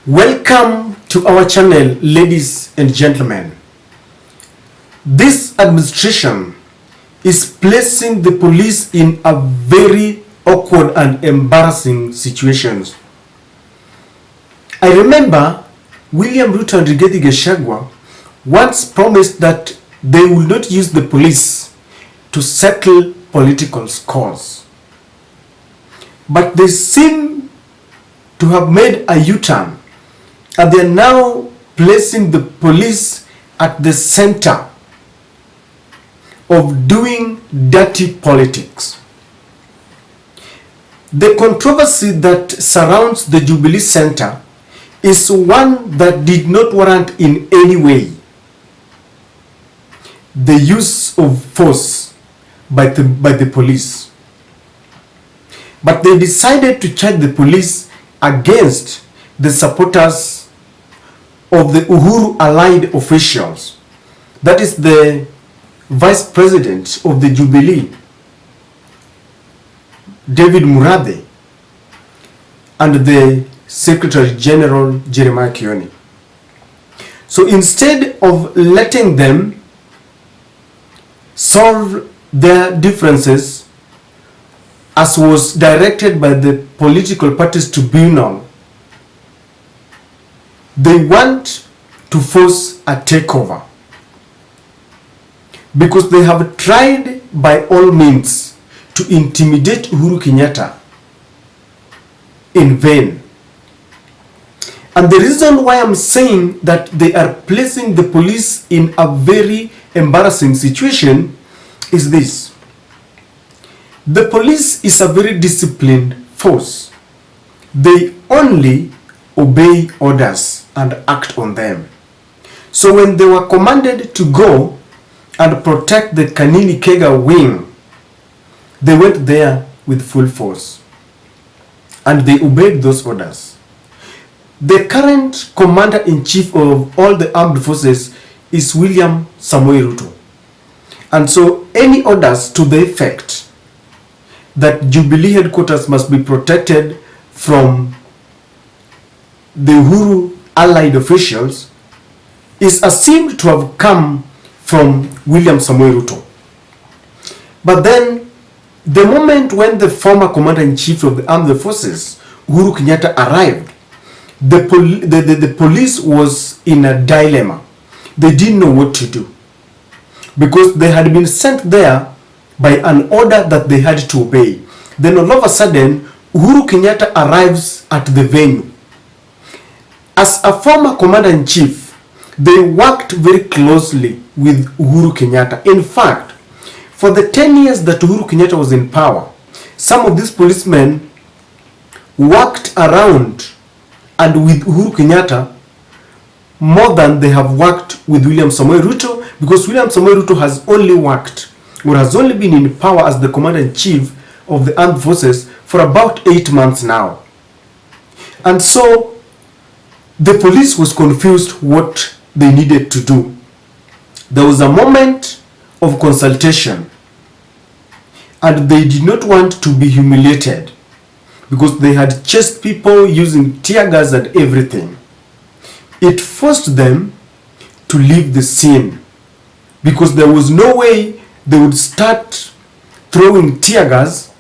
Welcome to our channel, ladies and gentlemen. This administration is placing the police in a very awkward and embarrassing situations. I remember William Ruto and Rigathi Gachagua once promised that they will not use the police to settle political scores. But they seem to have made a U-turn, and they are now placing the police at the center of doing dirty politics. The controversy that surrounds the Jubilee Center is one that did not warrant in any way the use of force by the police. But they decided to charge the police against the supporters of the Uhuru allied officials. That is the Vice President of the Jubilee, David Murathe, and the Secretary General Jeremiah Kioni. So instead of letting them solve their differences as was directed by the political parties tribunal, they want to force a takeover because they have tried by all means to intimidate Uhuru Kenyatta in vain. And the reason why I'm saying that they are placing the police in a very embarrassing situation is this. The police is a very disciplined force. They only obey orders and act on them. So when they were commanded to go and protect the Kanini Kega wing, they went there with full force and they obeyed those orders. The current commander-in-chief of all the armed forces is William Samoei Ruto. And so any orders to the effect that Jubilee headquarters must be protected from the Uhuru allied officials is assumed to have come from William Samoei Ruto. But then, the moment when the former commander-in-chief of the armed forces, Uhuru Kenyatta, arrived, the police was in a dilemma. They didn't know what to do because they had been sent there by an order that they had to obey. Then all of a sudden, Uhuru Kenyatta arrives at the venue. As a former commander-in-chief, they worked very closely with Uhuru Kenyatta. In fact, for the 10 years that Uhuru Kenyatta was in power, some of these policemen worked around and with Uhuru Kenyatta more than they have worked with William Samoei Ruto, because William Samoei Ruto has only worked or has only been in power as the commander-in-chief of the armed forces for about 8 months now. And so the police was confused what they needed to do. There was a moment of consultation and they did not want to be humiliated because they had chased people using tear gas and everything. It forced them to leave the scene because there was no way they would start throwing tear gas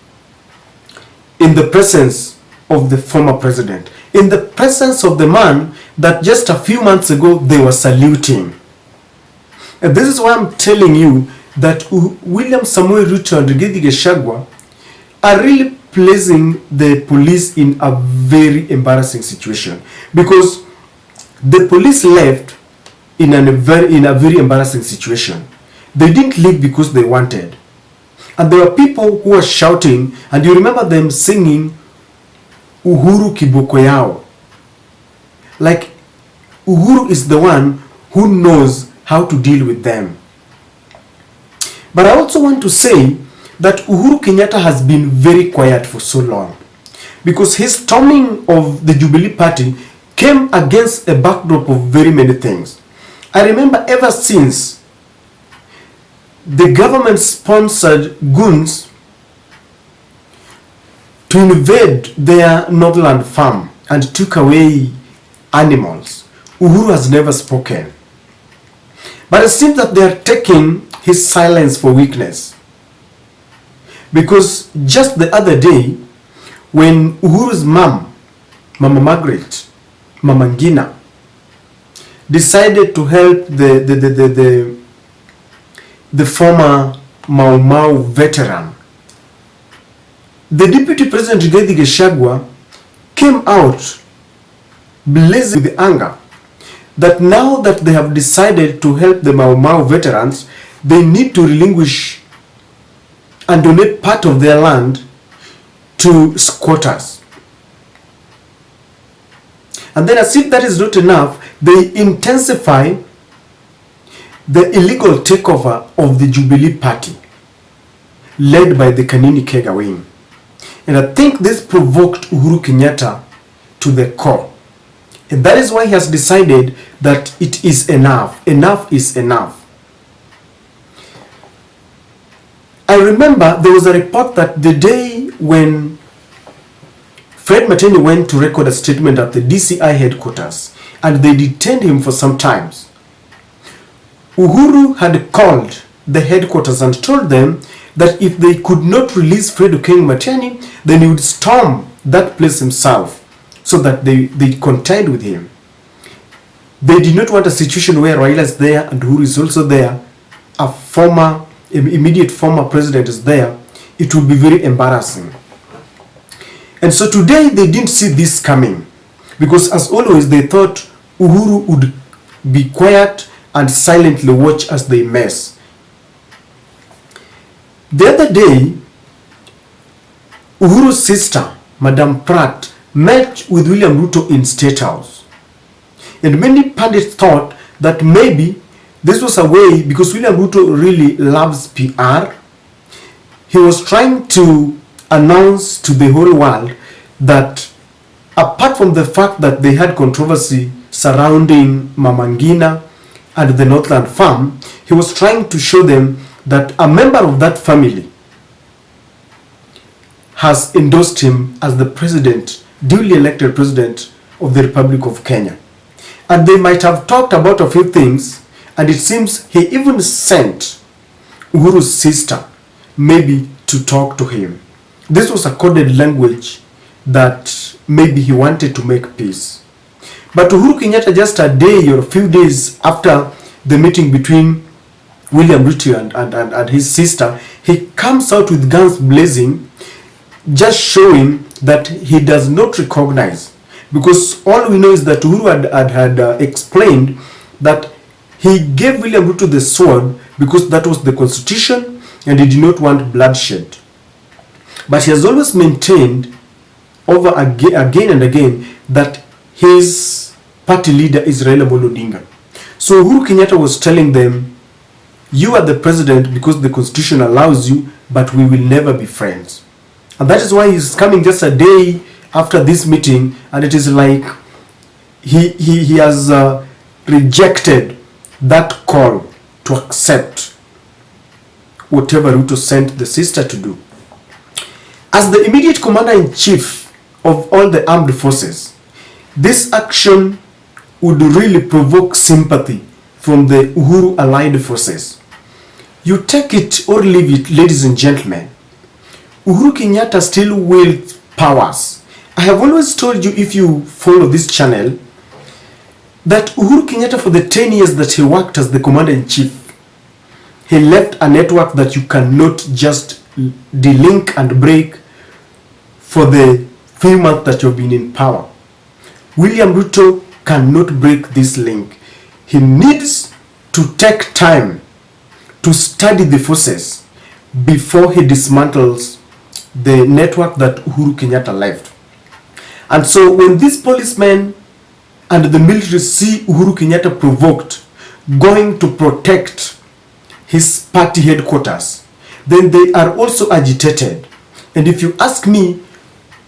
in the presence of the former president, in the presence of the man that just a few months ago they were saluting. And this is why I'm telling you that William Samoei Ruto and Rigathi Gachagua are really placing the police in a very embarrassing situation, because the police left in a very embarrassing situation. They didn't leave because they wanted. And there were people who were shouting, and you remember them singing Uhuru Kiboko Yao. Like Uhuru is the one who knows how to deal with them. But I also want to say that Uhuru Kenyatta has been very quiet for so long, because his storming of the Jubilee Party came against a backdrop of very many things. I remember ever since the government sponsored goons to invade their Northland farm and took away animals. Uhuru has never spoken. But it seems that they are taking his silence for weakness. Because just the other day, when Uhuru's mom, Mama Margaret, Mama Ngina, decided to help the former Mau Mau veteran, the Deputy President Rigathi Gachagua came out blazing with anger that now that they have decided to help the Mau Mau veterans, they need to relinquish and donate part of their land to squatters. And then, as if that is not enough, they intensify the illegal takeover of the Jubilee Party, led by the Kanini Kega wing. And I think this provoked Uhuru Kenyatta to the core. And that is why he has decided that it is enough. Enough is enough. I remember there was a report that the day when Fred Matiang'i went to record a statement at the DCI headquarters and they detained him for some time, Uhuru had called the headquarters and told them that if they could not release Fred Matiang'i, then he would storm that place himself so that they contend with him. They did not want a situation where Raila is there and Uhuru is also there, a former, immediate former president is there. It would be very embarrassing. And so today they didn't see this coming, because as always they thought Uhuru would be quiet and silently watch as they mess. The other day, Uhuru's sister, Madam Pratt, met with William Ruto in State House. And many pundits thought that maybe this was a way, because William Ruto really loves PR, he was trying to announce to the whole world that apart from the fact that they had controversy surrounding Mama Ngina and the Northland farm, he was trying to show them that a member of that family has endorsed him as the president, duly elected president of the Republic of Kenya. And they might have talked about a few things, and it seems he even sent Uhuru's sister maybe to talk to him. This was a coded language that maybe he wanted to make peace. But Uhuru Kenyatta, just a day or a few days after the meeting between William Ruto and his sister, he comes out with guns blazing, just showing that he does not recognize. Because all we know is that Uhuru had explained that he gave William Ruto the sword because that was the constitution and he did not want bloodshed. But he has always maintained over again and again that his party leader is Raila Odinga. So Uhuru Kenyatta was telling them, you are the president because the constitution allows you, but we will never be friends. And that is why he's coming just a day after this meeting, and it is like he has rejected that call to accept whatever Ruto sent the sister to do. As the immediate commander-in-chief of all the armed forces, this action would really provoke sympathy from the Uhuru allied forces. You take it or leave it, ladies and gentlemen. Uhuru Kenyatta still wields powers. I have always told you, if you follow this channel, that Uhuru Kenyatta, for the 10 years that he worked as the commander-in-chief, he left a network that you cannot just delink and break for the few months that you've been in power. William Ruto cannot break this link. He needs to take time to study the forces before he dismantles the network that Uhuru Kenyatta left. And so when these policemen and the military see Uhuru Kenyatta provoked, going to protect his party headquarters, then they are also agitated. And if you ask me,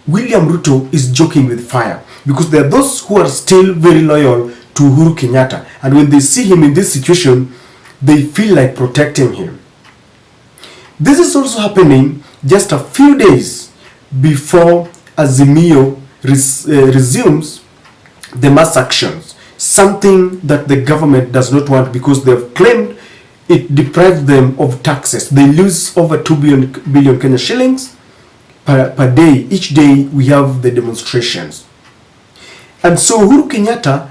William Ruto is joking with fire, because there are those who are still very loyal to Uhuru Kenyatta, and when they see him in this situation, they feel like protecting him. This is also happening just a few days before Azimio resumes the mass actions, something that the government does not want because they have claimed it deprives them of taxes. They lose over 2 billion Kenya shillings per day. Each day we have the demonstrations. And so Uhuru Kenyatta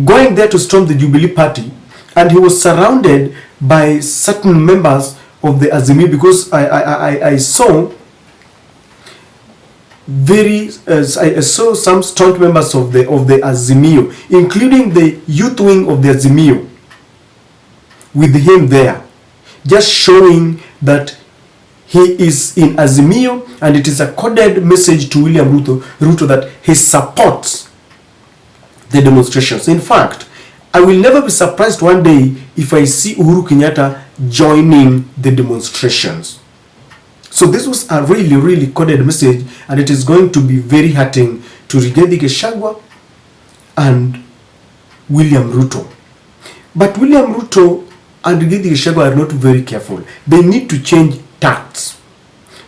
going there to storm the Jubilee Party, and he was surrounded by certain members of the Azimio, because I saw I saw some staunch members of the Azimio, including the youth wing of the Azimio, with him there, just showing that he is in Azimio, and it is a coded message to William Ruto that he supports the demonstrations. In fact, I will never be surprised one day if I see Uhuru Kenyatta joining the demonstrations. So this was a really coded message, and it is going to be very hurting to Rigathi Gachagua and William Ruto. But William Ruto and Rigathi Gachagua are not very careful. They need to change tacts,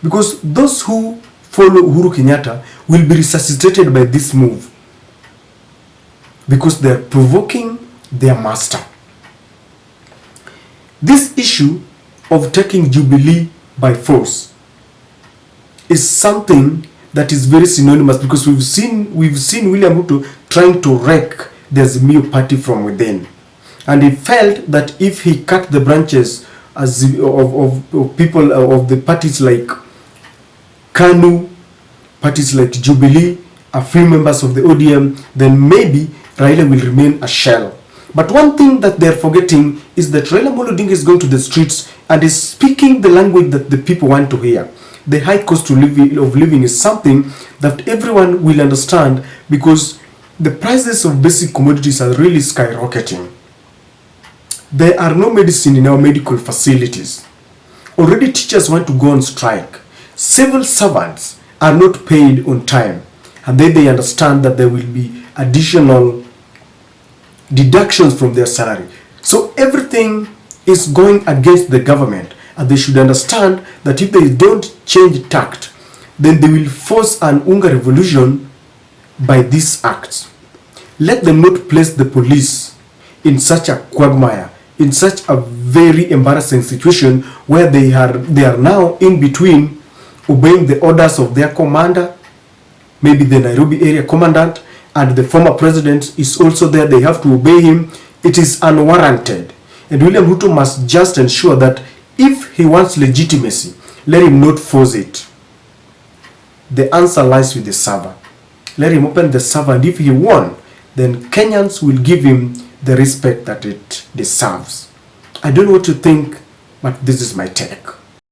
because those who follow Uhuru Kenyatta will be resuscitated by this move, because they are provoking their master. This issue of taking Jubilee by force is something that is very synonymous, because we've seen William Ruto trying to wreck the Azimio party from within, and he felt that if he cut the branches of people of the parties like KANU, parties like Jubilee, a few members of the ODM, then maybe Raila will remain a shell. But one thing that they're forgetting is that Raila Amolo Odinga is going to the streets and is speaking the language that the people want to hear. The high cost of living is something that everyone will understand, because the prices of basic commodities are really skyrocketing. There are no medicine in our medical facilities. Already teachers want to go on strike. Civil servants are not paid on time, and then they understand that there will be additional deductions from their salary. So everything is going against the government, and they should understand that if they don't change tact, then they will force an Unga revolution by these acts. Let them not place the police in such a quagmire, in such a very embarrassing situation where they are now in between obeying the orders of their commander, maybe the Nairobi area commandant, and the former president is also there. They have to obey him. It is unwarranted. And William Ruto must just ensure that if he wants legitimacy, let him not force it. The answer lies with the server. Let him open the server, and if he won, then Kenyans will give him the respect that it deserves. I don't know what you think, but this is my take.